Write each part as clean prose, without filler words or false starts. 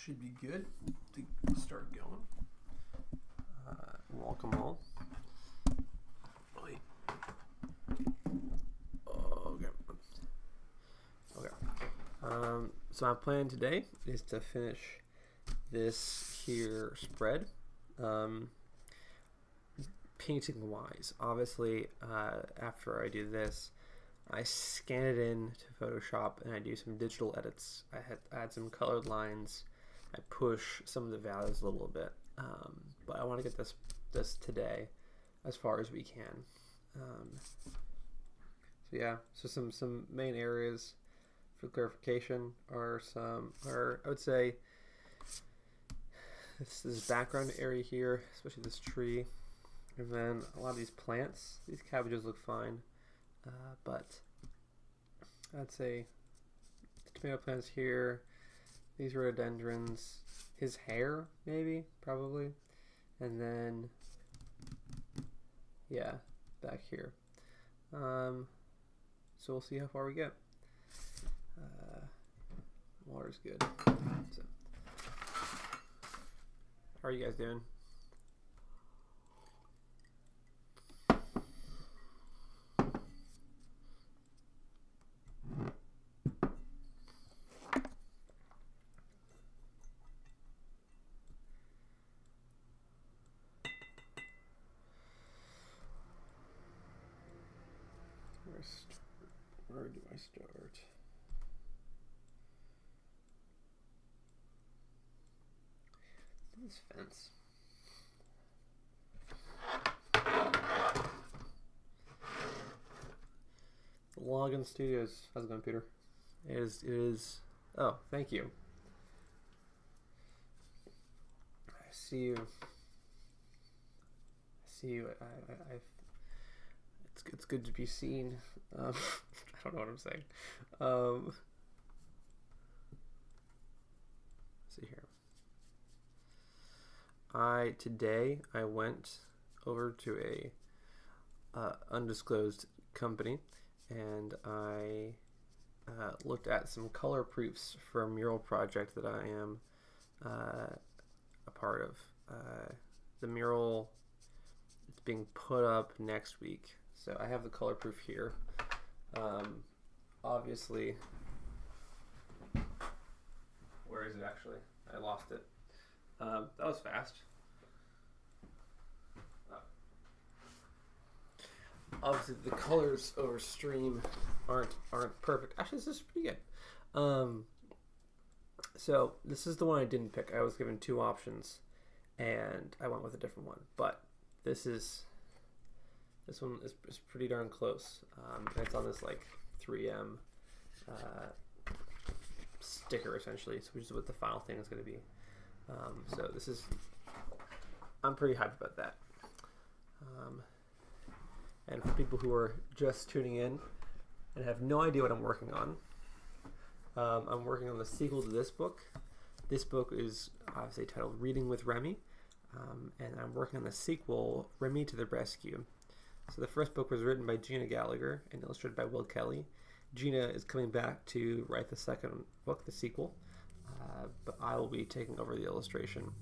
should be good to start going. Welcome all. Wait. Okay. So my plan today is to finish this here spread. Painting wise, obviously, after I do this, I scan it in to Photoshop and I do some digital edits. I add some colored lines. I push some of the values a little bit, but I want to get this today as far as we can. So yeah, so some main areas for clarification are I would say this background area here, especially this tree, and then a lot of these plants. These cabbages look fine, but I'd say the tomato plants here, these rhododendrons, his hair maybe, probably, and then yeah, back here. So we'll see how far we get. Water's good. So, how are you guys doing? Where do I start? This fence. Login Studios. How's it going, Peter? It is. Oh, thank you. I see you. It's good to be seen. I don't know what I'm saying. Let's see here. Today I went over to a undisclosed company and I looked at some color proofs for a mural project that I am a part of. The mural is being put up next week, so I have the color proof here. Obviously, where is it actually? I lost it. That was fast. Obviously, the colors over stream aren't perfect. Actually, this is pretty good. So this is the one I didn't pick. I was given two options, and I went with a different one. But this one is pretty darn close. And it's on this like 3M sticker essentially, which is what the final thing is going to be. So I'm pretty hyped about that. And for people who are just tuning in and have no idea what I'm working on, I'm working on the sequel to this book. This book is obviously titled Reading with Remy, and I'm working on the sequel, Remy to the Rescue. So the first book was written by Gina Gallagher and illustrated by Will Kelly. Gina is coming back to write the second book, the sequel, but I will be taking over the illustration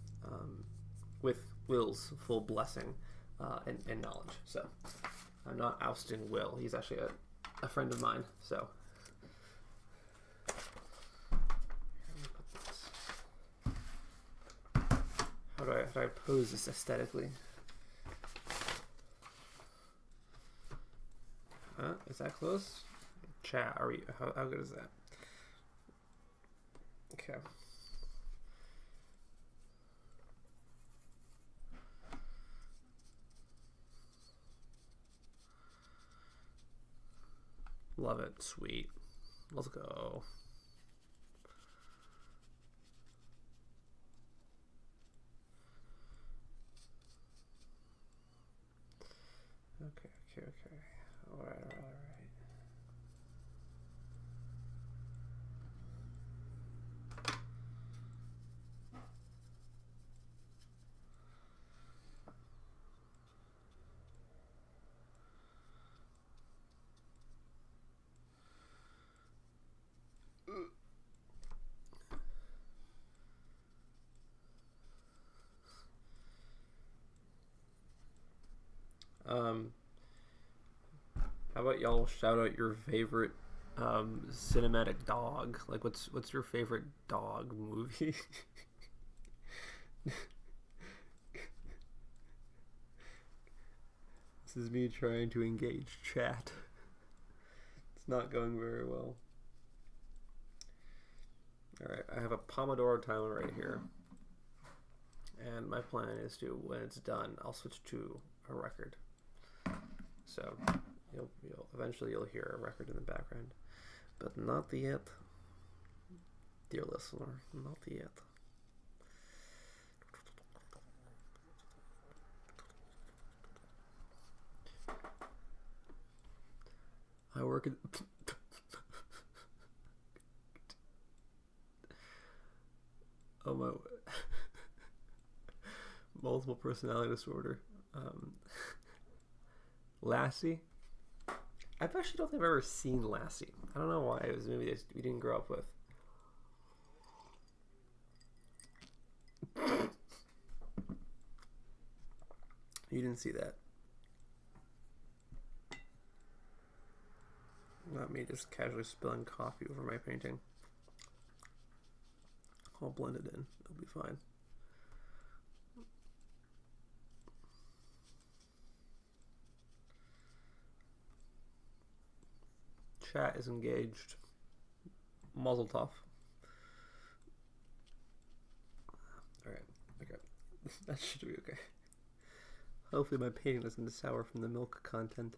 with Will's full blessing and knowledge. So I'm not ousting Will. He's actually a friend of mine. So how do I pose this aesthetically? Is that close? Chat, are we? How good is that? Okay. Love it. Sweet. Let's go. Okay. All right. How about y'all shout out your favorite cinematic dog? Like, what's your favorite dog movie? This is me trying to engage chat. It's not going very well. Alright, I have a Pomodoro timer right here. And my plan is to, when it's done, I'll switch to a record. So, eventually you'll hear a record in the background. But not yet. Dear listener, not yet. I work at... Oh my... Multiple personality disorder. Lassie? I actually don't think I've ever seen Lassie. I don't know why. It was a movie that we didn't grow up with. You didn't see that. Not me just casually spilling coffee over my painting. I'll blend it in. It'll be fine. Chat is engaged. Mazel tov. Alright, okay. That should be okay. Hopefully my painting doesn't sour from the milk content.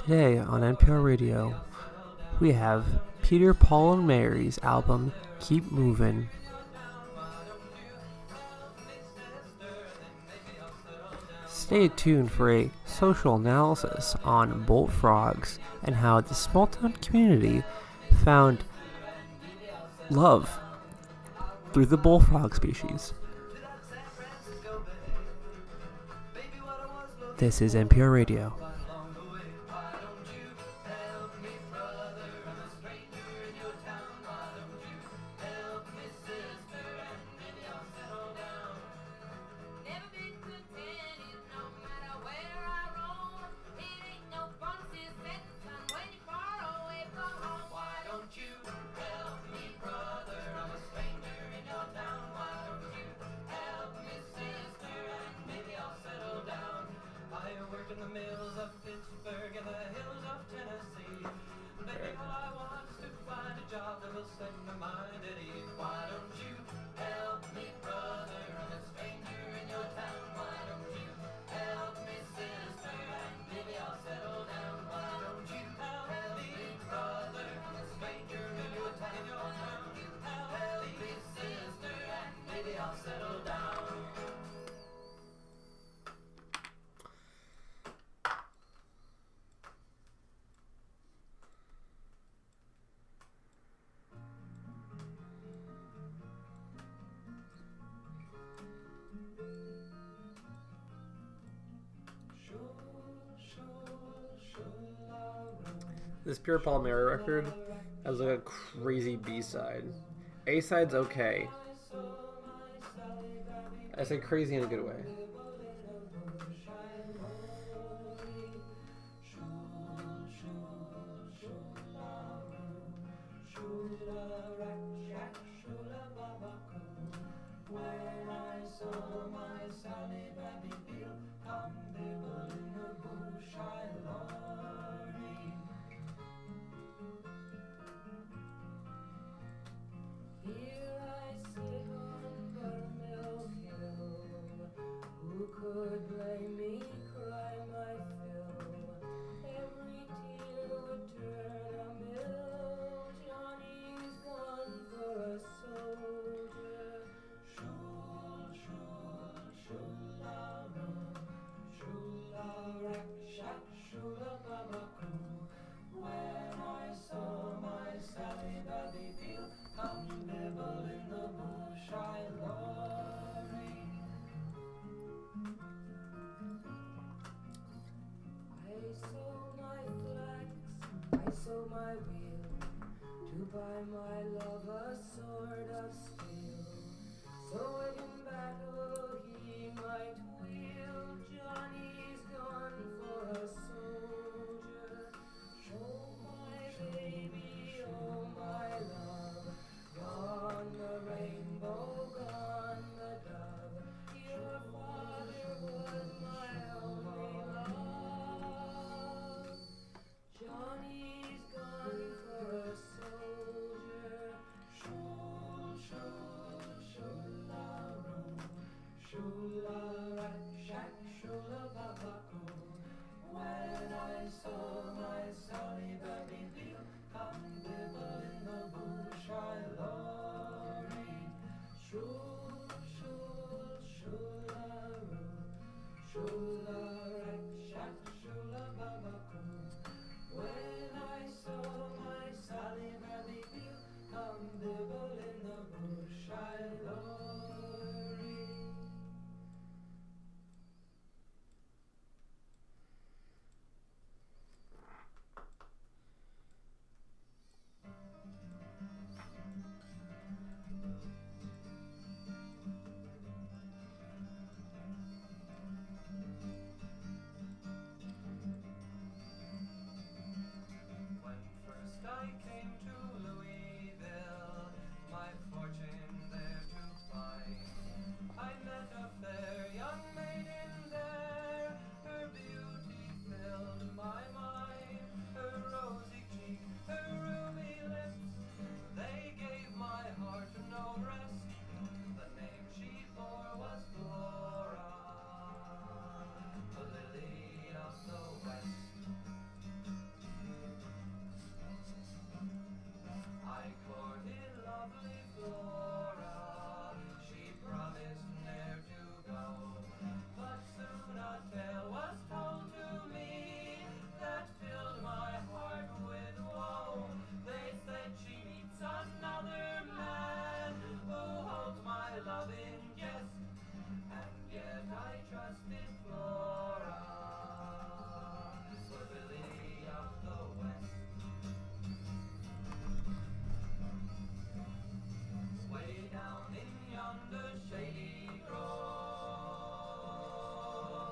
Today on NPR Radio, we have Peter, Paul, and Mary's album, Keep Movin'. Stay tuned for a social analysis on bullfrogs and how the small-town community found love through the bullfrog species. This is NPR Radio. This Pure Palmera record has like a crazy B-side. A-side's okay. I say crazy in a good way. Could blame me, cry my fill. Every tear would turn a mill. Johnny's gone for a soldier. Shul, shul, shularo. Shularak, shak, shulababaku. When I saw my Sally Babby Peel come nibble in the bush, I lorry. I sow my flax, I sow my wheel, to buy my love a sword of steel, so in battle he might wield. Johnny's gone for a soldier. Show my baby, oh my love, gone the rainbow, gone the dove. Your father was my only love. Johnny's gone for a soldier. Shul, shul, shularo. Shularak, shak, shulababaku. When I saw my Sally Babby Peel come nibble in the bush, I lorry. Shul, shul, shularo. Shularak, shak, shulababaku. When I saw my Sally Babby Peel come nibble in the bush, I lorry. When first I came to Louisville, my fortune there to find, I met a fair young maiden there. Her beauty filled my mind. Her rosy cheek, her ruby lips, they gave my heart no rest. The name she bore was Flora, the lily of the West. I courted lovely Flora, she promised ne'er to go, but soon a tale was told to me that filled my heart with woe. They said she meets another man who holds my love in jest, and yet I trusted Flora, the lily of the West. Way down in yonder shady grove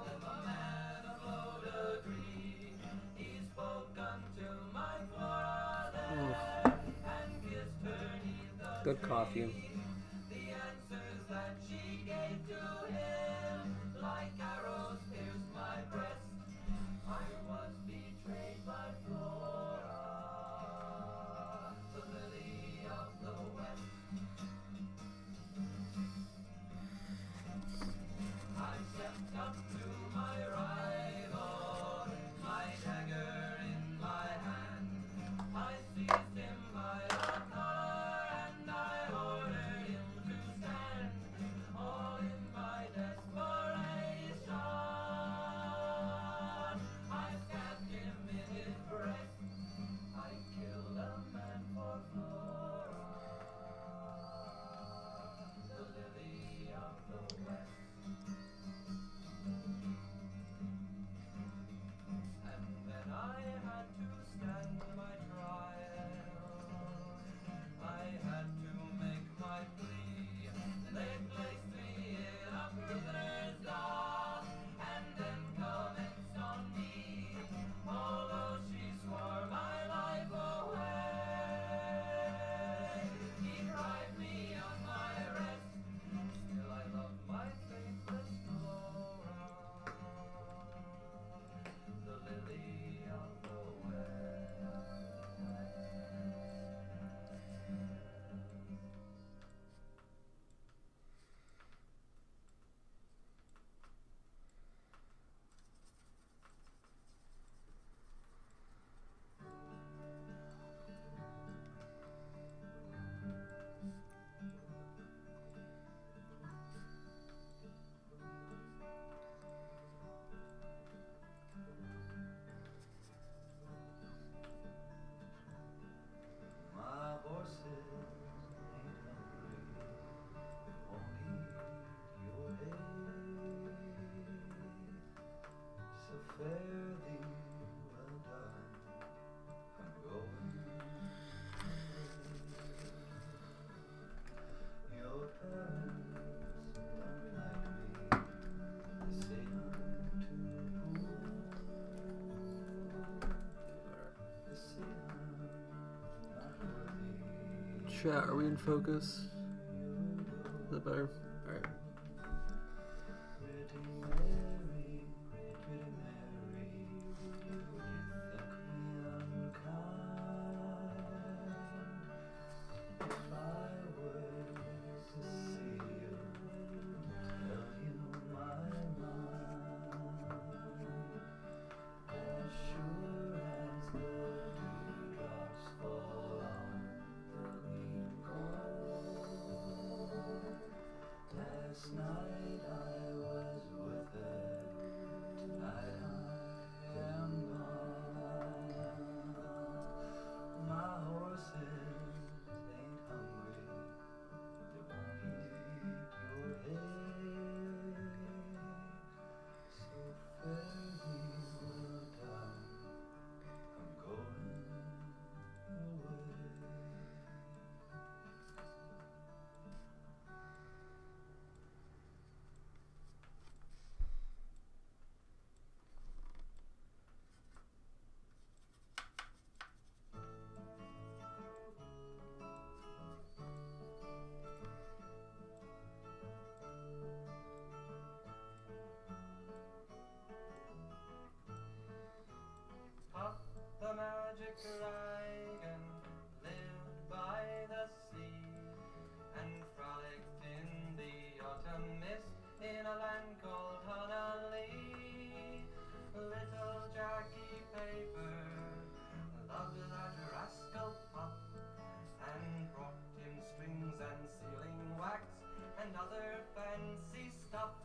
live a man of low degree. He spoke unto my Flora there, and kissed her 'neath the Good coffee. tree. The answers that she gave to him, like arrows pierced my breast. I was betrayed by Flora, the lily of Chat, are we in focus? Is that better? Alright. Last night I was with her, tonight I am gone. My horses ain't hungry, they won't eat your hay. So fare thee well done, I'm going away. Puff the magic dragon lived by the sea and frolicked in the autumn mist in a land called Honolulu. Little Jackie Paper loved that rascal Puff and brought him strings and sealing wax and other fancy stuff.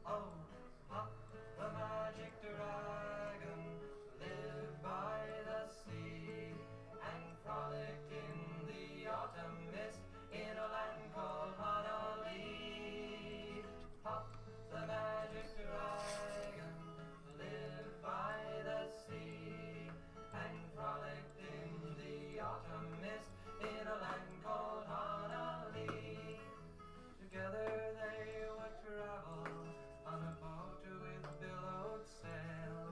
Oh, Puff the magic dragon lived by the sea and frolicked in the autumn mist in a land called Honolulu. Puff the magic dragon lived by the sea and frolicked in the autumn mist in a land called Honolulu. Together they would travel on a boat with billowed sail.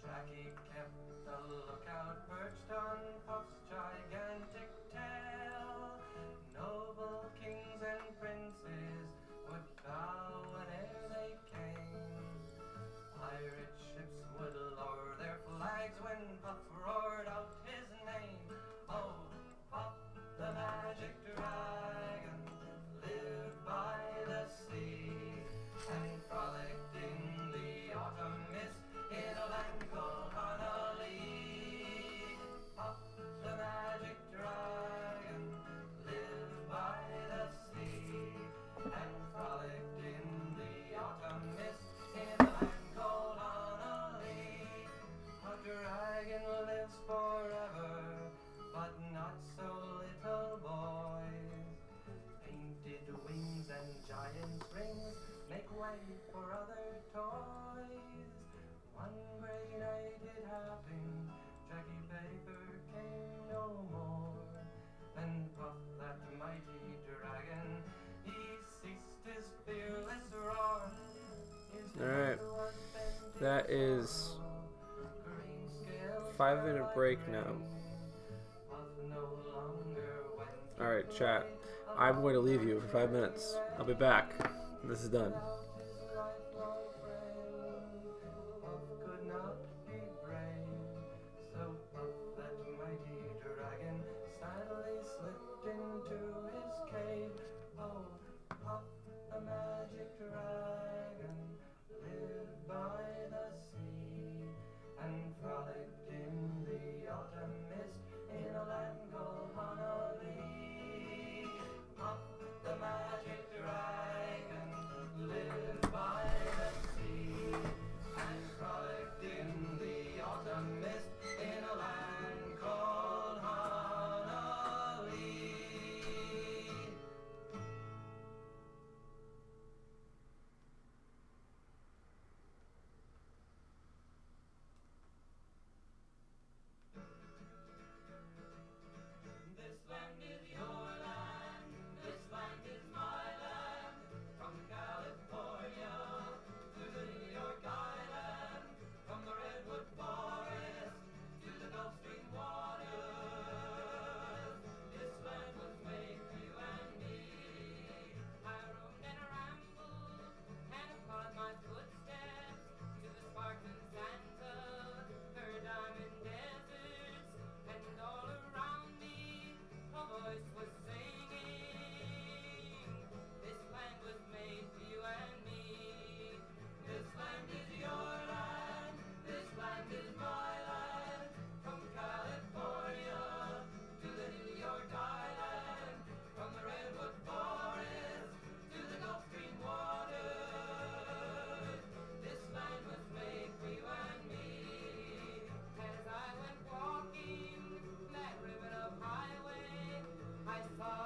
Jackie kept a lookout perched on Puff's gigantic tail. Noble kings and princes would bow whene'er they came. Pirate ships would lower their flags when Puff roared out his name. Oh, Puff the magic dragon lived by the sea and frolicked in the autumn mist in a land called Honolulu. Puff the magic dragon lived by the sea and frolicked in the autumn mist in a land called Honolulu. A dragon lives forever, but not so little boys. Painted wings and giant's rings make way for other toys. One gray night it happened, Jackie Paper came no more. And Puff, that mighty dragon, he ceased his fearless roar. His Alright. head was bent That in is sorrow. Green scales 5-minute fell break like now. rain. Puff no longer went Alright, chat. I'm going to leave you for 5 minutes. I'll be back. This is done. his lifelong friend. Puff could not be brave, so Puff, that mighty dragon, silently slipped into his cave. Oh, Puff the magic dragon lived by the sea and frolicked in the autumn mist in a land called Honolulu. Puff the magic dragon lived voice was singing. This land was made for you and me. This land is your land. This land is my land. From California to the New York Island. From the redwood forest to the Gulf Stream waters. This land was made for you and me. As I went walking that ribbon of highway, I saw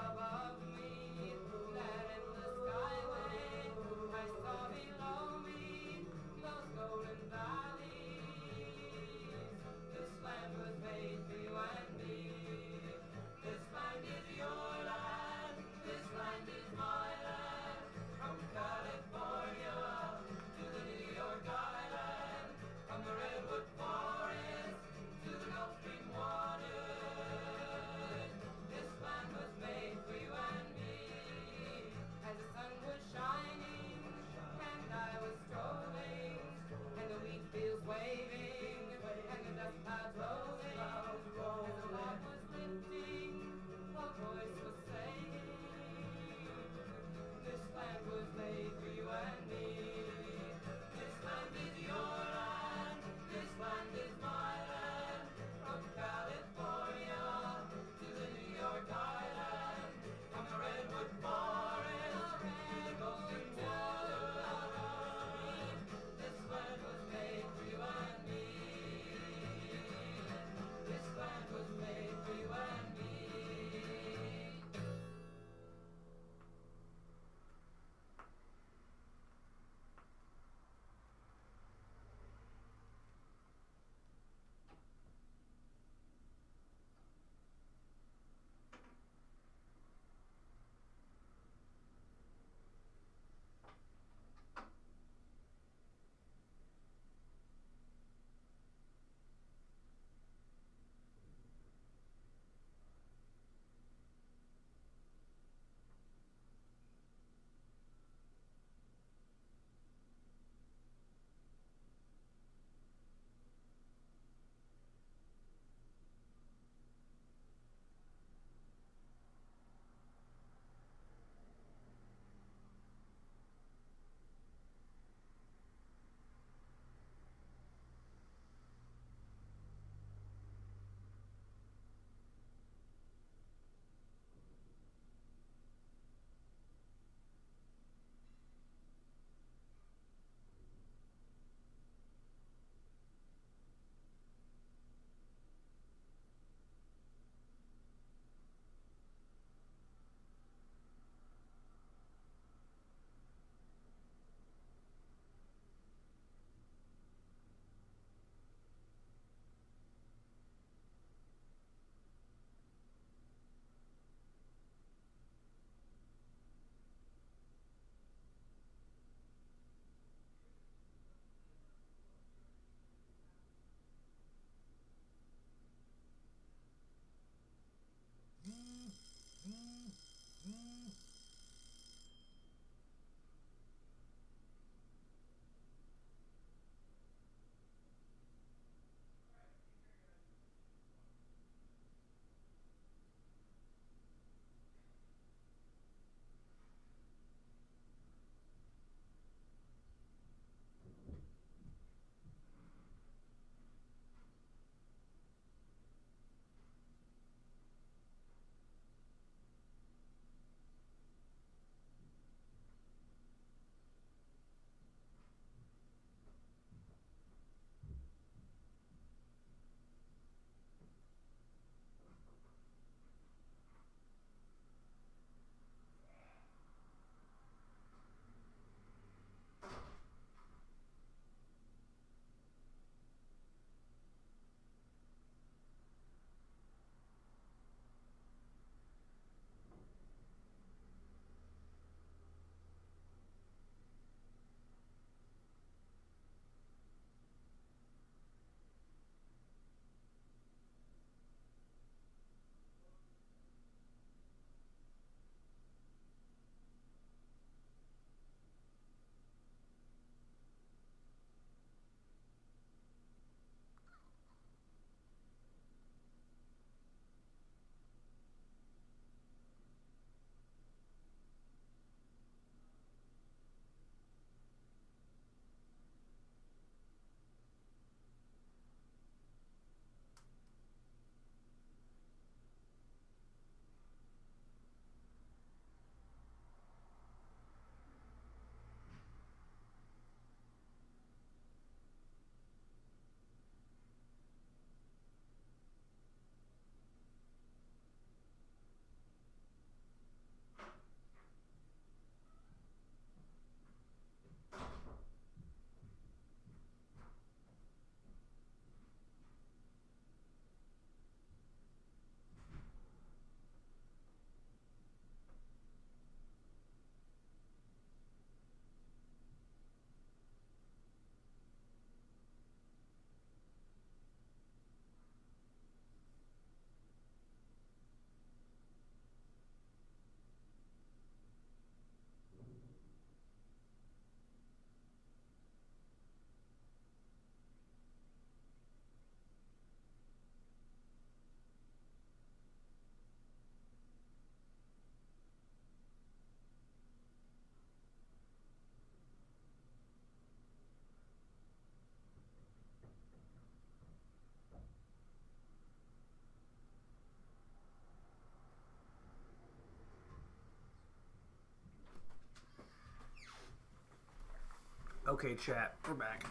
Okay, chat. We're back.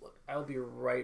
Look, I'll be right